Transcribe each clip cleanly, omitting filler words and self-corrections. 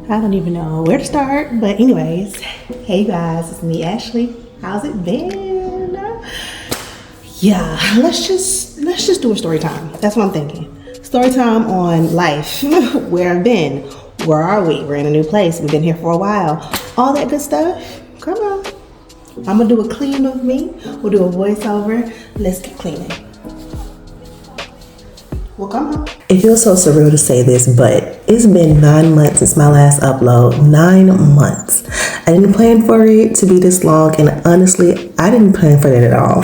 I don't even know where to start, but anyways, hey guys, it's me, Ashley. How's it been? Yeah, let's just do a story time. That's what I'm thinking. Story time on life, where I've been, where are we? We're in a new place. We've been here for a while. All that good stuff. Come on. I'm gonna do a clean of me. We'll do a voiceover. Let's get cleaning. Well, come on. It feels so surreal to say this, but it's been 9 months since my last upload. 9 months. I didn't plan for it to be this long, and honestly, I didn't plan for it at all.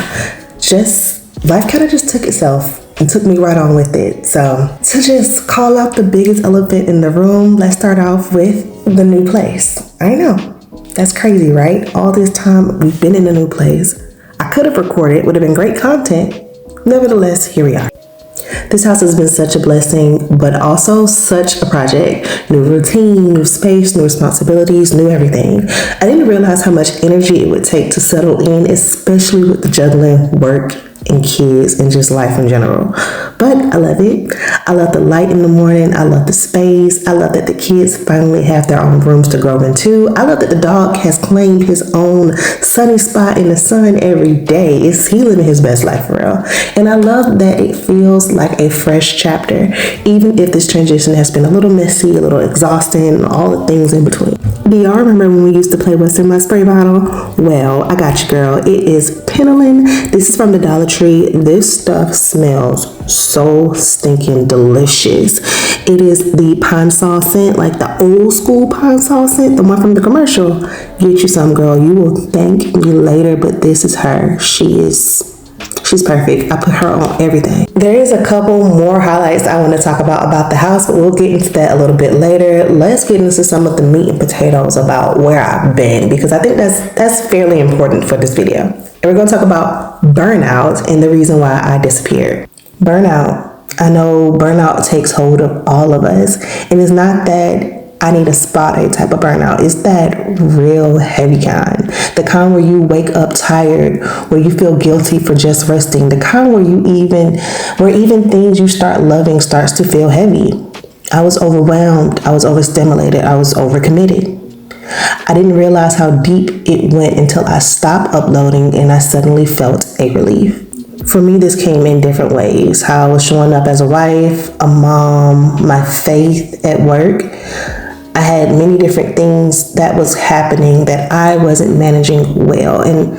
Life kind of just took itself and took me right on with it. So, to just call out the biggest elephant in the room, let's start off with the new place. I know, that's crazy, right? All this time we've been in a new place. I could have recorded, would have been great content. Nevertheless, here we are. This house has been such a blessing, but also such a project. New routine, new space, new responsibilities, new everything. I didn't realize how much energy it would take to settle in, especially with the juggling work and kids and just life in general. But I love it. I love the light in the morning. I love the space. I love that the kids finally have their own rooms to grow into. I love that the dog has claimed his own sunny spot in the sun every day. It's healing his best life for real. And I love that it feels like a fresh chapter, even if this transition has been a little messy, a little exhausting, all the things in between. Do y'all remember when we used to play What's in My Spray Bottle? Well, I got you, girl. It is Penolin. This is from the Dollar Tree. This stuff smells so stinking delicious. It is the pine Sol scent, like the old school pine Sol scent, the one from the commercial. Get you some, girl. You will thank me later, but this is her. She's perfect. I put her on everything. There is a couple more highlights I want to talk about the house, but we'll get into that a little bit later. Let's get into some of the meat and potatoes about where I've been, because I think that's fairly important for this video. And we're going to talk about burnout and the reason why I disappeared. Burnout. I know burnout takes hold of all of us, and it's not that I need a spot a type of burnout. It's that real heavy kind. The kind where you wake up tired, where you feel guilty for just resting. The kind where even things you start loving starts to feel heavy. I was overwhelmed. I was overstimulated. I was overcommitted. I didn't realize how deep it went until I stopped uploading and I suddenly felt a relief. For me, this came in different ways. How I was showing up as a wife, a mom, my faith at work. I had many different things that was happening that I wasn't managing well. And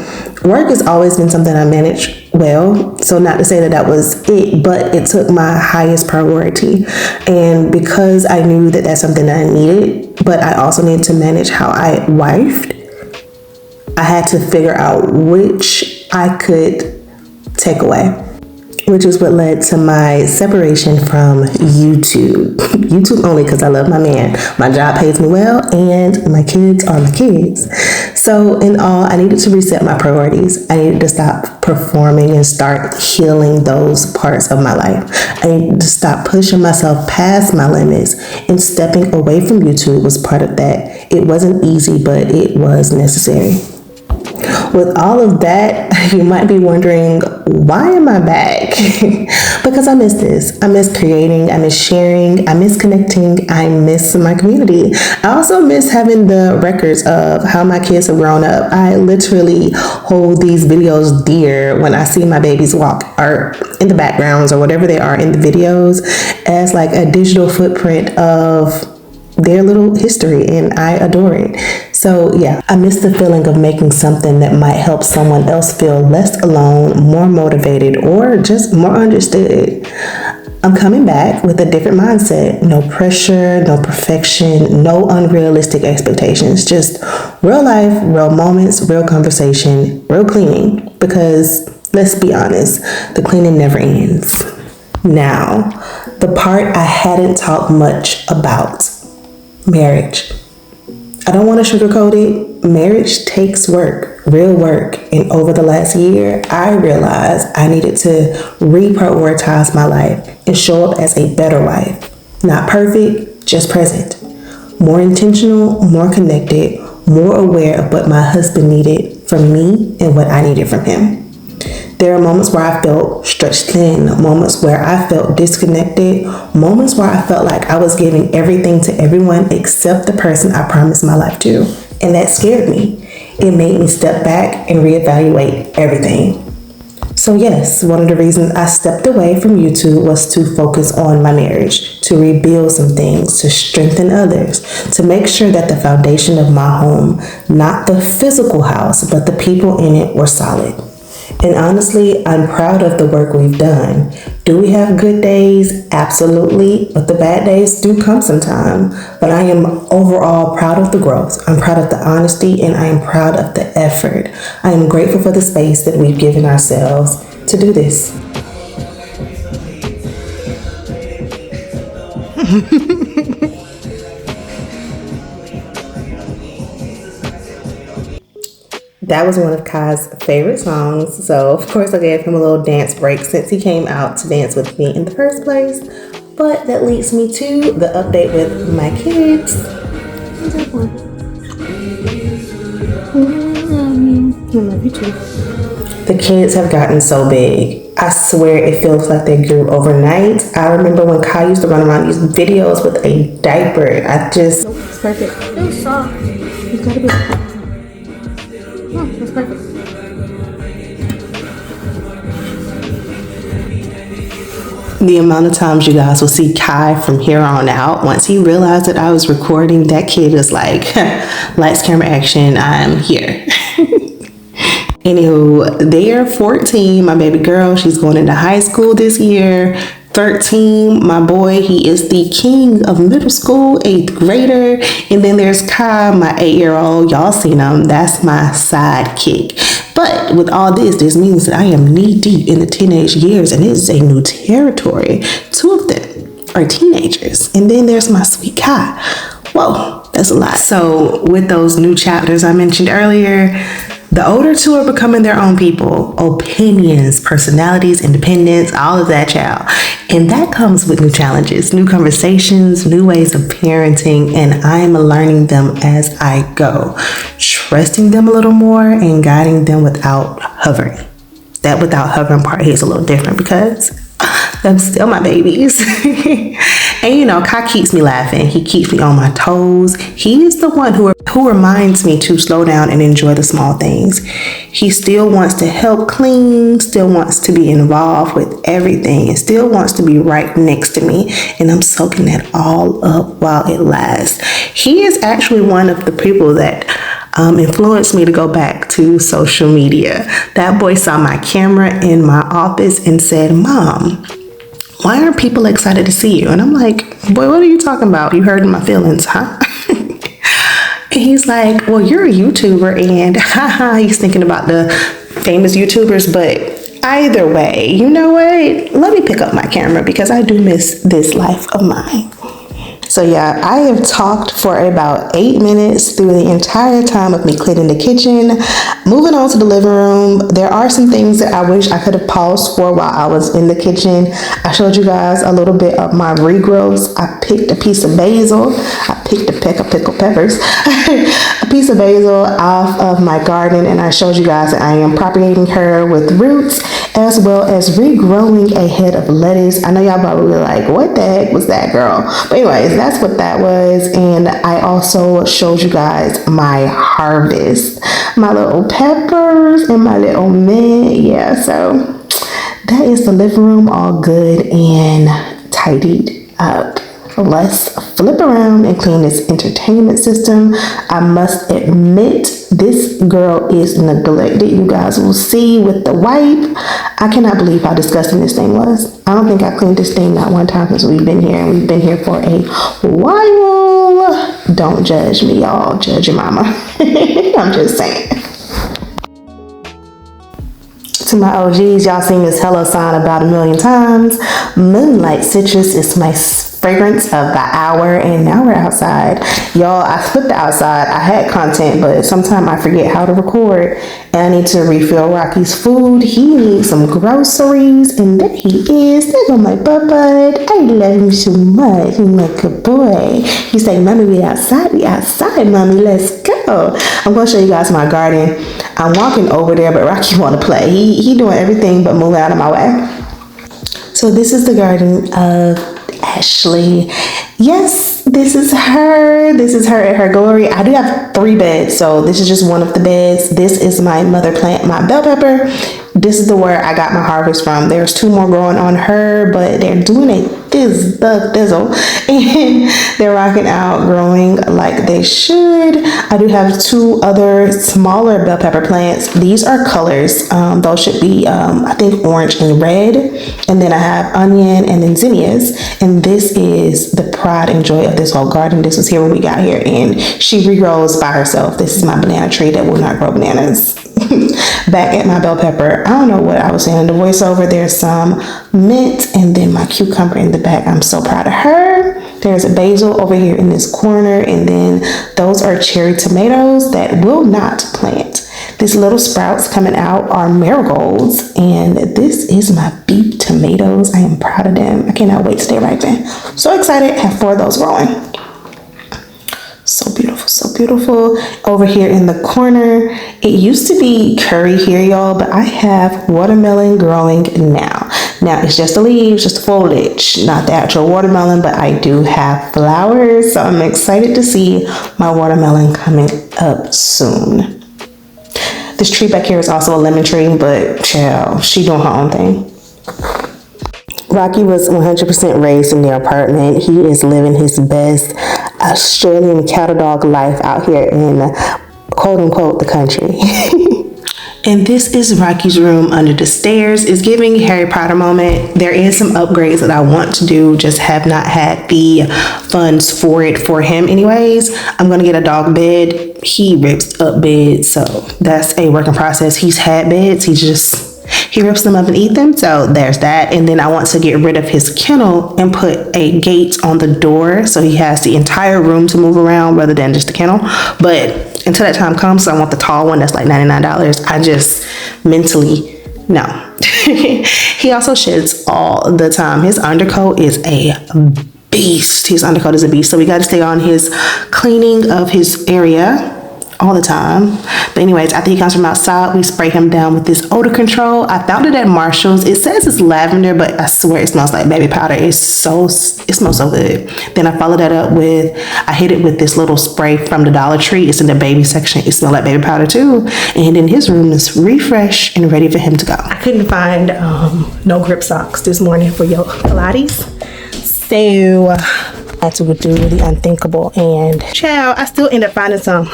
work has always been something I manage well. So not to say that was it, but it took my highest priority. And because I knew that that's something that I needed, but I also needed to manage how I wifed, I had to figure out which I could take away, which is what led to my separation from YouTube. YouTube only because I love my man. My job pays me well and my kids are my kids. So in all, I needed to reset my priorities. I needed to stop performing and start healing those parts of my life. I needed to stop pushing myself past my limits, and stepping away from YouTube was part of that. It wasn't easy, but it was necessary. With all of that, you might be wondering, why am I back? Because I miss this. I miss creating. I miss sharing. I miss connecting. I miss my community. I also miss having the records of how my kids have grown up. I literally hold these videos dear when I see my babies walk or in the backgrounds or whatever they are in the videos as like a digital footprint of their little history, and I adore it. So yeah, I miss the feeling of making something that might help someone else feel less alone, more motivated, or just more understood. I'm coming back with a different mindset. No pressure, no perfection, no unrealistic expectations. Just real life, real moments, real conversation, real cleaning. Because let's be honest, the cleaning never ends. Now, the part I hadn't talked much about. Marriage. I don't want to sugarcoat it. Marriage takes work, real work. And over the last year, I realized I needed to reprioritize my life and show up as a better wife. Not perfect, just present. More intentional, more connected, more aware of what my husband needed from me and what I needed from him. There are moments where I felt stretched thin, moments where I felt disconnected, moments where I felt like I was giving everything to everyone except the person I promised my life to. And that scared me. It made me step back and reevaluate everything. So yes, one of the reasons I stepped away from YouTube was to focus on my marriage, to rebuild some things, to strengthen others, to make sure that the foundation of my home, not the physical house, but the people in it were solid. And honestly, I'm proud of the work we've done. Do we have good days? Absolutely. But the bad days do come sometime. But I am overall proud of the growth. I'm proud of the honesty, and I am proud of the effort. I am grateful for the space that we've given ourselves to do this. That was one of Kai's favorite songs, so of course I gave him a little dance break since he came out to dance with me in the first place. But that leads me to the update with my kids. What's that one? I love you too. The kids have gotten so big. I swear it feels like they grew overnight. I remember when Kai used to run around these videos with a diaper. It's perfect. It's soft. It's gotta be. Oh, that's perfect. The amount of times you guys will see Kai from here on out, once he realized that I was recording, that kid is like, lights, camera, action, I'm here. Anywho, they are 14, my baby girl, she's going into high school this year. 13, my boy, he is the king of middle school, 8th grader. And then there's Kai, my 8-year-old. Y'all seen him, that's my sidekick. But with all this means that I am knee deep in the teenage years, and it is a new territory. 2 of them are teenagers. And then there's my sweet Kai. Whoa, that's a lot. So with those new chapters I mentioned earlier, the older 2 are becoming their own people, opinions, personalities, independence, all of that, child. And that comes with new challenges, new conversations, new ways of parenting, and I'm learning them as I go, trusting them a little more and guiding them without hovering. That without hovering part here is a little different because they're still my babies. And you know, Kai keeps me laughing. He keeps me on my toes. He is the one who reminds me to slow down and enjoy the small things. He still wants to help clean, still wants to be involved with everything, and still wants to be right next to me. And I'm soaking that all up while it lasts. He is actually one of the people that influenced me to go back to social media. That boy saw my camera in my office and said, "Mom, why aren't people excited to see you?" And I'm like, "Boy, what are you talking about? You hurting my feelings, huh?" And he's like, "Well, you're a YouTuber," and haha, he's thinking about the famous YouTubers. But either way, you know what? Let me pick up my camera because I do miss this life of mine. So yeah, I have talked for about 8 minutes through the entire time of me cleaning the kitchen. Moving on to the living room, there are some things that I wish I could have paused for while I was in the kitchen. I showed you guys a little bit of my regrowths. I picked a piece of basil. I picked a peck of pickled peppers. A piece of basil off of my garden, and I showed you guys that I am propagating her with roots, as well as regrowing a head of lettuce. I know y'all probably like, what the heck was that, girl? But anyways, that's what that was. And I also showed you guys my harvest, my little peppers and my little mint. Yeah, so that is the living room, all good and tidied up. Let's flip around and clean this entertainment system. I must admit, this girl is neglected. You guys will see with the wipe. I cannot believe how disgusting this thing was. I don't think I cleaned this thing not one time since we've been here, and we've been here for a while. Don't judge me, y'all. Judge your mama. I'm just saying. To my OGs, y'all seen this hello sign about 1,000,000 times. Moonlight citrus is my fragrance of the hour, and now we're outside. Y'all, I flipped outside. I had content, but sometimes I forget how to record, and I need to refill Rocky's food. He needs some groceries, and there he is. There go my bud. I love him so much. He's my good boy. He's like, Mommy, we outside, Mommy, let's go. I'm gonna show you guys my garden. I'm walking over there, but Rocky wanna play. He doing everything but moving out of my way. So this is the garden of Ashley. Yes, this is her. This is her at her glory. I do have 3 beds, so this is just one of the beds. This is my mother plant, my bell pepper. This is where I got my harvest from. There's 2 more growing on her, but they're doing a thizzle, and they're rocking out, growing like they should. I do have 2 other smaller bell pepper plants. These are colors. Those should be, I think, orange and red. And then I have onion and then zinnias. And this is the pride and joy of this whole garden. This was here when we got here, and she regrows by herself. This is my banana tree that will not grow bananas. Back at my bell pepper, I don't know what I was saying in the voiceover. There's some mint and then my cucumber in the back. I'm so proud of her. There's a basil over here in this corner, and then those are cherry tomatoes that will not plant. These little sprouts coming out are marigolds, and this is my beet tomatoes. I am proud of them. I cannot wait to stay ripen. So excited to have 4 of those growing. So beautiful, so beautiful. Over here in the corner, it used to be curry here, y'all, but I have watermelon growing now. Now it's just the leaves, just the foliage, not the actual watermelon, but I do have flowers. So I'm excited to see my watermelon coming up soon. This tree back here is also a lemon tree, but child, she doing her own thing. Rocky was 100% raised in their apartment. He is living his best Australian cattle dog life out here in quote unquote the country. And this is Rocky's room under the stairs. It's giving Harry Potter moment. There is some upgrades that I want to do, just have not had the funds for it for him anyways. I'm gonna get a dog bed. He rips up beds, so that's a work in process. He's had beds, he rips them up and eat them, so there's that. And then I want to get rid of his kennel and put a gate on the door so he has the entire room to move around rather than just the kennel. But until that time comes, I want the tall one that's like $99. I just mentally, no. He also sheds all the time. His undercoat is a beast. His undercoat is a beast, so we got to stay on his cleaning of his area all the time. But anyways, after he comes from outside, we spray him down with this odor control. I found it at Marshall's. It says it's lavender, but I swear it smells like baby powder. It smells so good. Then I followed that up with, I hit it with this little spray from the Dollar Tree. It's in the baby section. It smells like baby powder too. And then his room is refreshed and ready for him to go. I couldn't find no grip socks this morning for your Pilates, so I had to do the unthinkable, and child, I still end up finding some.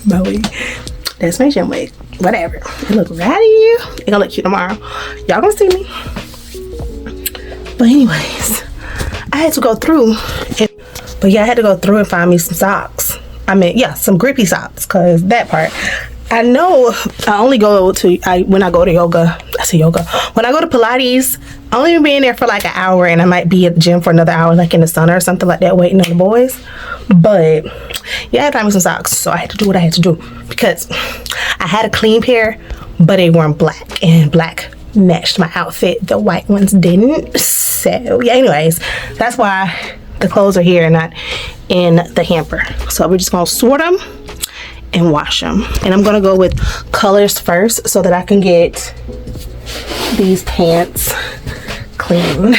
My wig, that's my gym wig, whatever. It look ratty. It gonna look cute tomorrow. Y'all gonna see me. But anyways, I had to go through and, but yeah, I had to go through and find me some socks. I mean, yeah, some grippy socks, cause that part, I know I only go to, when I go to yoga, I say yoga, when I go to Pilates, I only be in there for like an hour, and I might be at the gym for another hour, like in the sauna or something like that, waiting on the boys. But yeah, I had to find me some socks, so I had to do what I had to do, because I had a clean pair, but they weren't black, and black matched my outfit. The white ones didn't. So yeah, anyways, that's why the clothes are here and not in the hamper. So we're just gonna sort them and wash them, and I'm gonna go with colors first so that I can get these pants clean.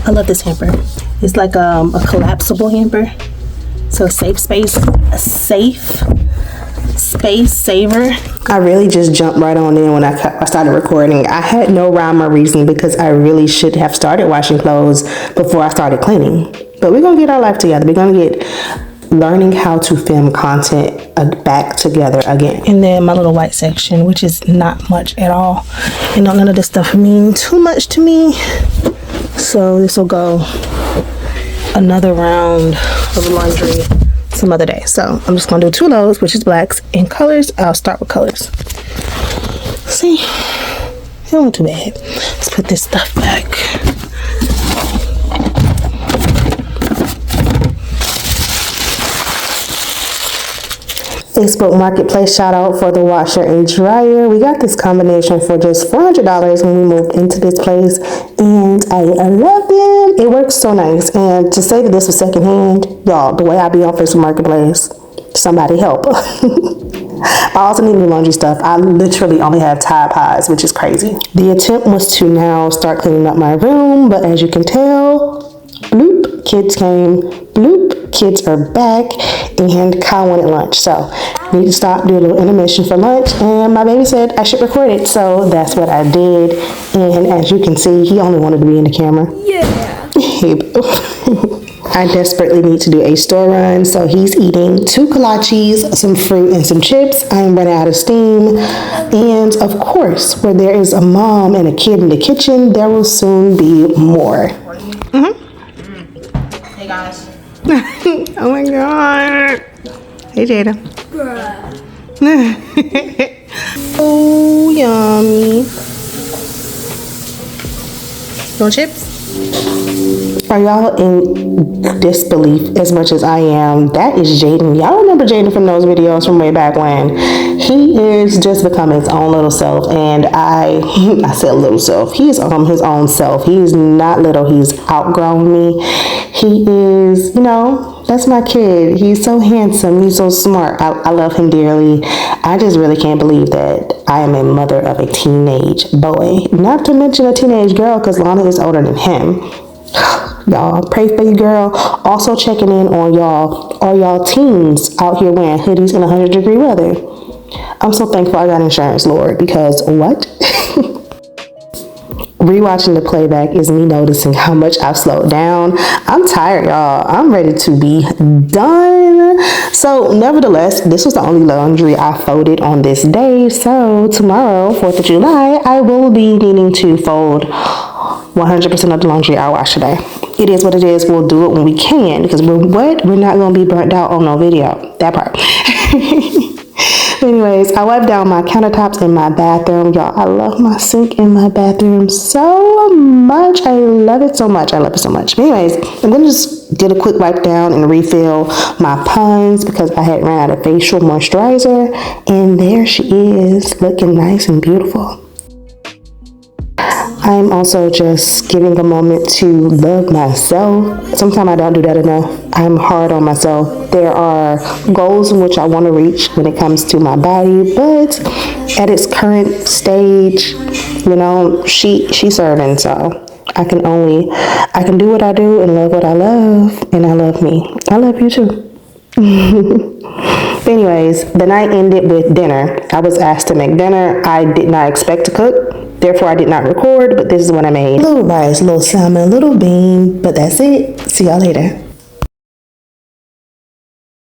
I love this hamper. It's like a collapsible hamper, so a safe space saver. I really just jumped right on in when I started recording. I had no rhyme or reason, because I really should have started washing clothes before I started cleaning. But we're gonna get our life together. We're gonna get learning how to film content back together again. And then my little white section, which is not much at all. You know, none of this stuff mean too much to me. So this will go another round of laundry some other day. So I'm just gonna do 2 loads, which is blacks, and colors. I'll start with colors. See, It wasn't too bad. Let's put this stuff back. Facebook Marketplace shout out for the washer and dryer. We got this combination for just $400 when we moved into this place, and I love them. It works so nice. And to say that this was secondhand, y'all, the way I be on Facebook Marketplace, somebody help. I also need new laundry stuff. I literally only have Tide Pods, which is crazy. The attempt was to now start cleaning up my room, but as you can tell, bloop, kids came, bloop, kids are back, and Kyle wanted lunch. So I need to stop, do a little intermission for lunch, and my baby said I should record it, so that's what I did. And as you can see, he only wanted to be in the camera. Yeah. Hey, boo. I desperately need to do a store run, so he's eating 2 kolaches, some fruit, and some chips. I'm running out of steam, and of course, where there is a mom and a kid in the kitchen, there will soon be more. Hey guys. Oh my god. Hey Jada. Oh, yummy. No chips? Are y'all in disbelief as much as I am? That is Jaden. Y'all remember Jaden from those videos from way back when? He is just becoming his own little self, and I said little self. He is his own self. He is not little. He's outgrown me. He is, that's my kid. He's so handsome. He's so smart. I love him dearly. I just really can't believe that I am a mother of a teenage boy. Not to mention a teenage girl, because Lana is older than him. Y'all, pray for you, girl. Also checking in on y'all. Are y'all teens out here wearing hoodies in 100-degree weather? I'm so thankful I got insurance, Lord, because what? Rewatching the playback is me noticing how much I've slowed down. I'm tired, y'all. I'm ready to be done. So, nevertheless, this was the only laundry I folded on this day. So, tomorrow, 4th of July, I will be needing to fold 100% of the laundry I wash today. It is what it is. We'll do it when we can, because we're not going to be burnt out on no video. That part. Anyways, I wiped down my countertops in my bathroom. Y'all, I love my sink in my bathroom so much. I love it so much. I love it so much. But anyways, I'm going to just get a quick wipe down and refill my Pond's because I had ran out of facial moisturizer. And there she is, looking nice and beautiful. I'm also just giving a moment to love myself. Sometimes I don't do that enough. I'm hard on myself. There are goals in which I want to reach when it comes to my body, but at its current stage, she's serving, so I can do what I do and love what I love, and I love me. I love you too. Anyways, the night ended with dinner. I was asked to make dinner. I did not expect to cook. Therefore, I did not record, but this is what I made. Little rice, little salmon, little bean, but that's it. See y'all later.